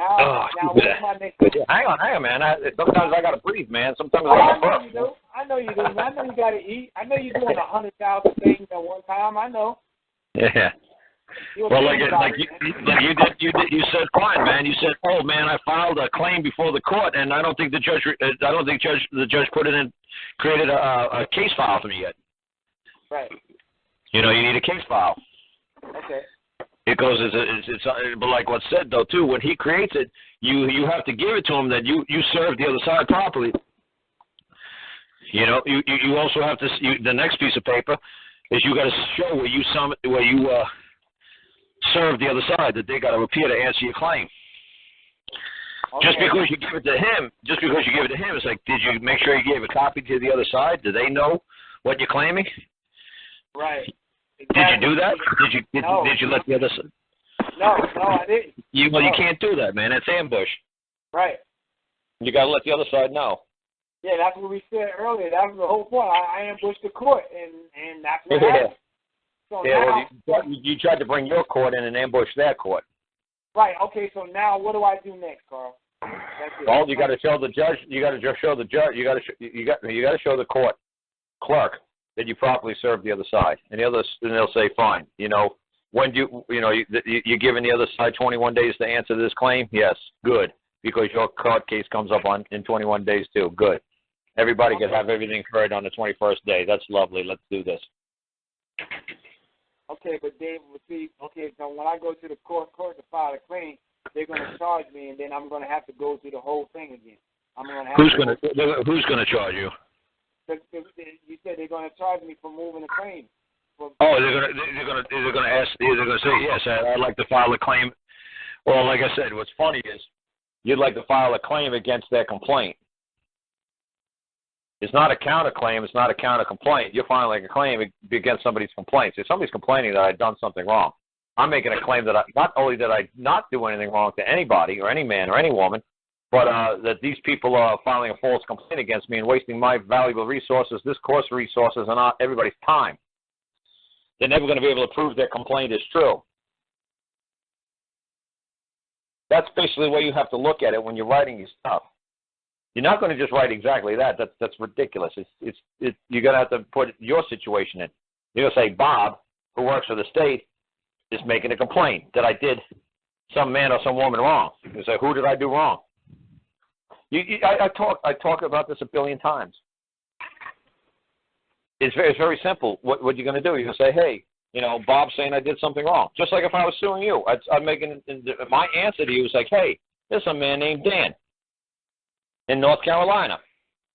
Now what's my next step? Hang on, man. Sometimes I got to breathe, man. Sometimes I got to burp. I know you do, man. I know you got to eat. I know you're doing 100,000 things at one time. I know. Yeah. Well, like you said, fine, man. You said, oh man, I filed a claim before the court, and I don't think the judge put it in, created a case file for me yet. Right. You need a case file. Okay. Because it's but like what's said though too, when he creates it, you have to give it to him that you served the other side properly. You also have to the next piece of paper is you got to show where you serve the other side, that they got to appear to answer your claim. Okay. Just because you give it to him, it's like, did you make sure you gave a copy to the other side? Do they know what you're claiming? Right. Exactly. Did you do that? No. Did you let the other side? No, I didn't. You can't do that, man. That's ambush. Right. You got to let the other side know. Yeah, that's what we said earlier. That was the whole point. I ambushed the court, and that's what happened. So now, you tried to bring your court in and ambush their court. Right. Okay. So now, what do I do next, Carl? Well, you got to show the judge. You got to just show the judge. You got to show the court clerk that you properly served the other side, and they'll say, fine. When you're giving the other side 21 days to answer this claim. Yes, good, because your court case comes up in 21 days too. Good. Everybody can have everything heard on the 21st day. That's lovely. Let's do this. Okay, but Dave, so when I go to the court to file a claim, they're going to charge me, and then I'm going to have to go through the whole thing again. Who's going to charge you? You said they're going to charge me for moving the claim. They're going to say yes. I'd like to file a claim. Well, like I said, what's funny is you'd like to file a claim against their complaint. It's not a counterclaim. It's not a counter-complaint. You're filing a claim against somebody's complaint. If somebody's complaining that I've done something wrong, I'm making a claim that not only did I not do anything wrong to anybody or any man or any woman, but that these people are filing a false complaint against me and wasting my valuable resources, this court's resources, and everybody's time. They're never going to be able to prove their complaint is true. That's basically the way you have to look at it when you're writing your stuff. You're not going to just write exactly that. That's ridiculous. You're going to have to put your situation in. You're going to say Bob, who works for the state, is making a complaint that I did some man or some woman wrong. You say, who did I do wrong? I talk about this a billion times. It's very simple. What you're going to do? You're going to say, hey, Bob's saying I did something wrong. Just like if I was suing you, I'm making my answer to you is like, hey, there's a man named Dan in North Carolina,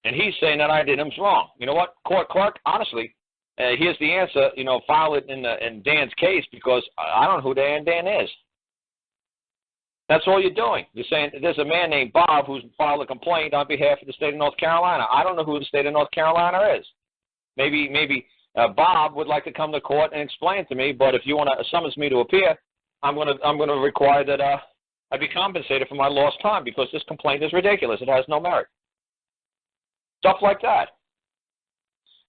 and he's saying that I did him wrong. You know what, court clerk? Honestly, here's the answer. File it in Dan's case because I don't know who Dan is. That's all you're doing. You're saying there's a man named Bob who's filed a complaint on behalf of the state of North Carolina. I don't know who the state of North Carolina is. Maybe Bob would like to come to court and explain to me. But if you want to summons me to appear, I'm going to require that I be compensated for my lost time because this complaint is ridiculous. It has no merit. Stuff like that.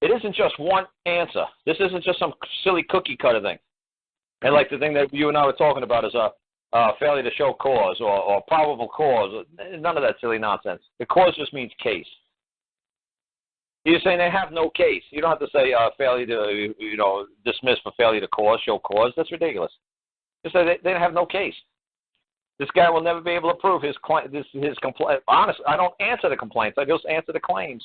It isn't just one answer. This isn't just some silly cookie cutter thing. And like the thing that you and I were talking about is failure to show cause or probable cause. None of that silly nonsense. The cause just means case. You're saying they have no case. You don't have to say failure to, dismiss for failure to show cause. That's ridiculous. Just say they have no case. This guy will never be able to prove his complaint. Honestly, I don't answer the complaints. I just answer the claims.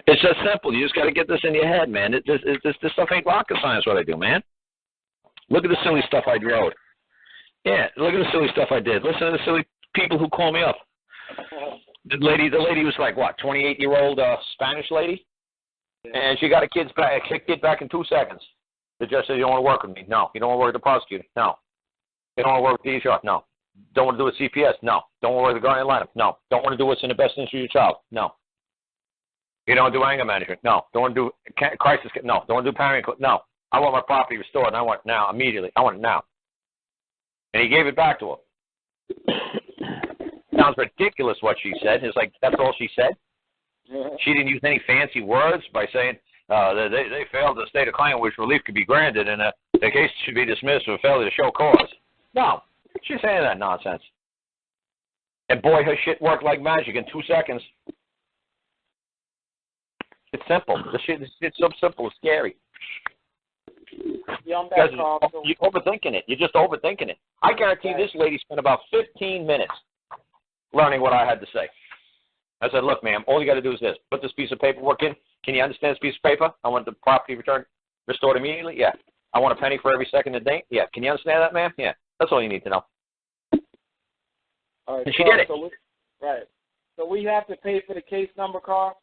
It's just simple. You just got to get this in your head, man. This stuff ain't rocket science what I do, man. Look at the silly stuff I wrote. Yeah, look at the silly stuff I did. Listen to the silly people who call me up. The lady was like, what, 28-year-old Spanish lady? And she got a kid back in 2 seconds. The judge said, you don't want to work with me? No. You don't want to work with the prosecutor? No. You don't want to work with the HR? No. Don't want to do with CPS? No. Don't want to work with the guardian lineup? No. Don't want to do what's in the best interest of your child? No. You don't want to do anger management? No. Don't want to do crisis? No. Don't want to do parenting? No. I want my property restored, and I want it now, immediately. I want it now. And he gave it back to her. Sounds ridiculous what she said. It's like, that's all she said? Yeah. She didn't use any fancy words by saying they failed to state a claim which relief could be granted, and The case should be dismissed for failure to show cause. No, she's saying that nonsense. And boy, her shit worked like magic in 2 seconds. It's simple. It's so simple. It's scary. Yeah, I'm back, Carl. You're overthinking it. You're just overthinking it. I guarantee this lady spent about 15 minutes learning what I had to say. I said, look, ma'am, all you got to do is this. Put this piece of paperwork in. Can you understand this piece of paper? I want the property returned, restored immediately. Yeah. I want a penny for every second a day. Yeah. Can you understand that, ma'am? Yeah. That's all you need to know. All right, and she did it. Right. So we have to pay for the case number, Carl?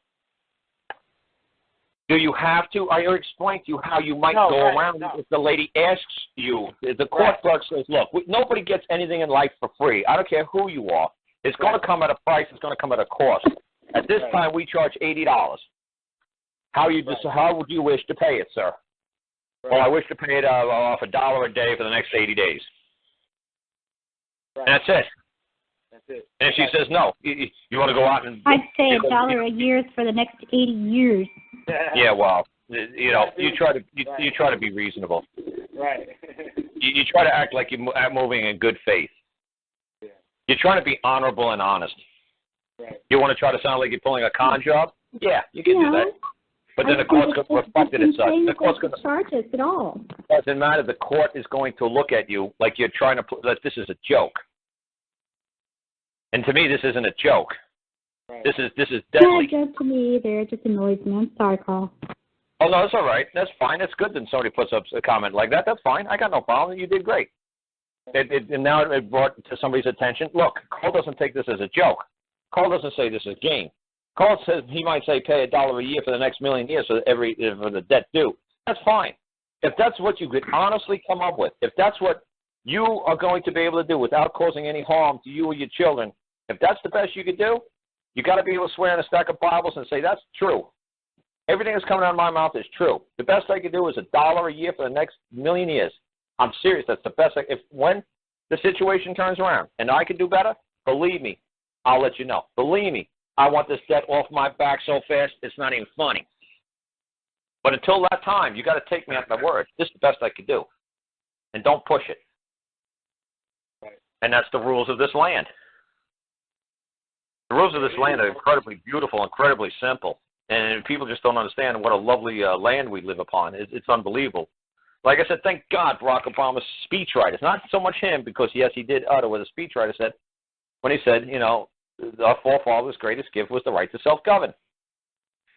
Do you have to? I already explained to you how you might go around if the lady asks you. The court clerk says, look, nobody gets anything in life for free. I don't care who you are. It's going to come at a price. It's going to come at a cost. At this time, we charge $80. How would you wish to pay it, sir? Well, I wish to pay it off $1 a day for the next 80 days. And that's it. That's it. And if she says no, you want to go out and... I'd say $1 a year for the next 80 years. Yeah, well, you try to be reasonable. Right. you try to act like you're moving in good faith. Yeah. You're trying to be honorable and honest. Right. You want to try to sound like you're pulling a con job? Yeah, you can do that. But then the court's going to reflect it as such. The court's going to charge us at all. Doesn't matter. The court is going to look at you like you're trying to that this is a joke. And to me, this isn't a joke. Right. This is deadly. It's not a joke to me either. It just annoys me. I'm sorry, Carl. Oh, no, that's all right. That's fine. That's good that somebody puts up a comment like that. That's fine. I got no problem. You did great. And now it brought to somebody's attention. Look, Carl doesn't take this as a joke. Carl doesn't say this is a game. Carl says he might say pay $1 a year for the next million years for the debt due. That's fine. If that's what you could honestly come up with, if that's what you are going to be able to do without causing any harm to you or your children, if that's the best you could do, you got to be able to swear in a stack of Bibles and say that's true. Everything that's coming out of my mouth is true. The best I could do is $1 a year for the next million years. I'm serious. That's the best. When the situation turns around and I can do better, believe me, I'll let you know. Believe me, I want this debt off my back so fast it's not even funny. But until that time, you got to take me at my word. This is the best I could do, and don't push it. Right. And that's the rules of this land. The rules of this land are incredibly beautiful, incredibly simple, and people just don't understand what a lovely land we live upon. It's unbelievable. Like I said, thank God Barack Obama's speechwriter. Not so much him, because, yes, he did utter what a speechwriter said when he said, our forefathers' greatest gift was the right to self-govern.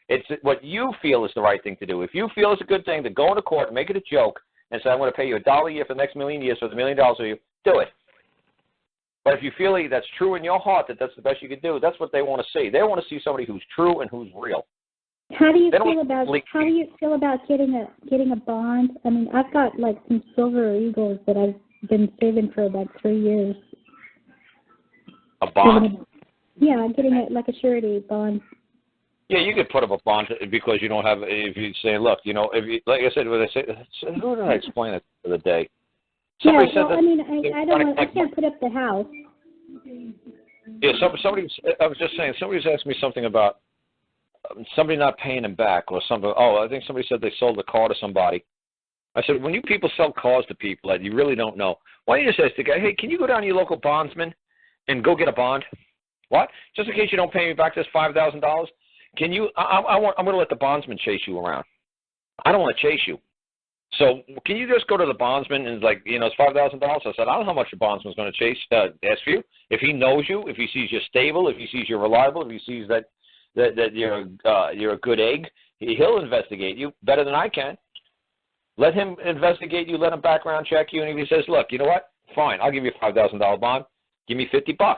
It's what you feel is the right thing to do. If you feel it's a good thing to go into court and make it a joke and say, I'm going to pay you $1 a year for the next million years for the $1 million of you, do it. But if you feel that's true in your heart, that that's the best you can do, that's what they want to see. They want to see somebody who's true and who's real. How do you feel about getting a bond? I mean, I've got like some silver eagles that I've been saving for about 3 years. A bond? Yeah, getting it like a surety bond. Yeah, you could put up a bond because you don't have. If you say, look, like I said, who did I explain it the other day? Somebody said that. I mean, I can't put up the house. Yeah, somebody. I was just saying, somebody's asked me something about somebody not paying them back or something. Oh, I think somebody said they sold a car to somebody. I said, when you people sell cars to people that you really don't know, why don't you just ask the guy, hey, can you go down to your local bondsman and go get a bond? What? Just in case you don't pay me back this $5,000? Can you? I'm going to let the bondsman chase you around. I don't want to chase you. So can you just go to the bondsman and it's $5,000? I said, I don't know how much the bondsman's going to ask for you. If he knows you, if he sees you're stable, if he sees you're reliable, if he sees that you're a good egg, he'll investigate you better than I can. Let him investigate you. Let him background check you. And if he says, look, you know what? Fine, I'll give you a $5,000 bond. Give me $50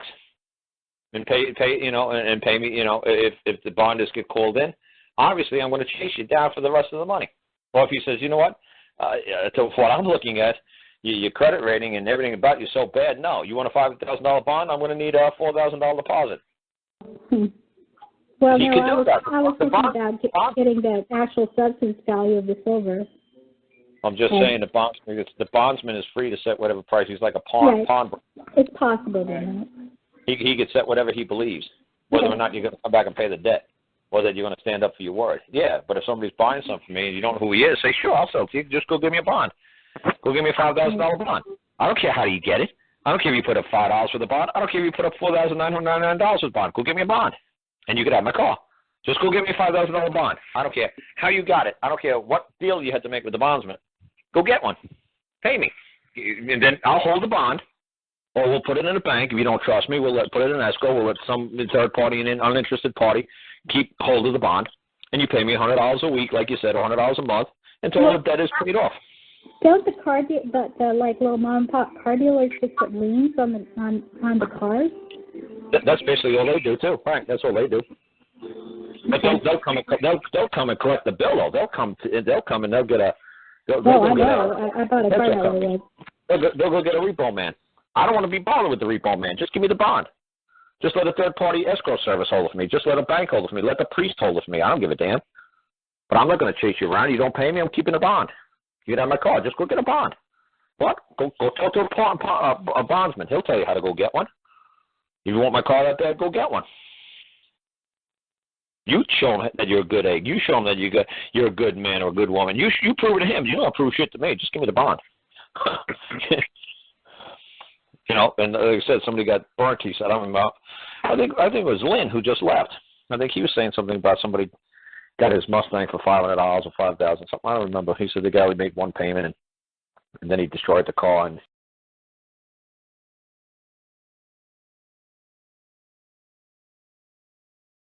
and pay me. If the bond is get called in, obviously I'm going to chase you down for the rest of the money. Or if he says, you know what? To what I'm looking at, your credit rating and everything about you is so bad. No, you want a $5,000 bond? I'm going to need a $4,000 deposit. Well, no, I was thinking about getting the actual substance value of the silver. I'm just saying the bondsman is free to set whatever price. He's like a pawn. It's possible, then. He could set whatever he believes, whether or not you're going to come back and pay the debt, or that you're going to stand up for your word. Yeah, but if somebody's buying something from me and you don't know who he is, say, sure, I'll sell it to you. Just go give me a bond. Go get me a $5,000 bond. I don't care how you get it. I don't care if you put up $5 for the bond. I don't care if you put up $4,999 for the bond. Go get me a bond, and you can have my car. Just go get me a $5,000 bond. I don't care how you got it. I don't care what deal you had to make with the bondsman. Go get one. Pay me, and then I'll hold the bond, or we'll put it in a bank. If you don't trust me, we'll put it in escrow. We'll let some third party and an uninterested party keep hold of the bond, and you pay me $100 a week, like you said, or $100 a month, until the debt is paid off. Don't the like little mom and pop car dealers just put liens on the cars? That's basically all they do too. Right, that's all they do. But they'll come and collect the bill though. They'll come and they'll get a. I bought a car that way. They'll go get a repo man. I don't want to be bothered with the repo man. Just give me the bond. Just let a third party escrow service hold it for me. Just let a bank hold it for me. Let the priest hold it for me. I don't give a damn. But I'm not going to chase you around. You don't pay me, I'm keeping a bond. You can have my car. Just go get a bond. What? Go talk to a bondsman. He'll tell you how to go get one. If you want my car out there, go get one. You show him that you're a good egg. You show him that you're a good man or a good woman. You prove it to him. You don't prove shit to me. Just give me the bond. You know, and like I said, somebody got burnt. He said, I don't remember. I think it was Lynn who just left. I think he was saying something about somebody got his Mustang for $500 or $5,000 something. I don't remember. He said the guy would make one payment and then he destroyed the car and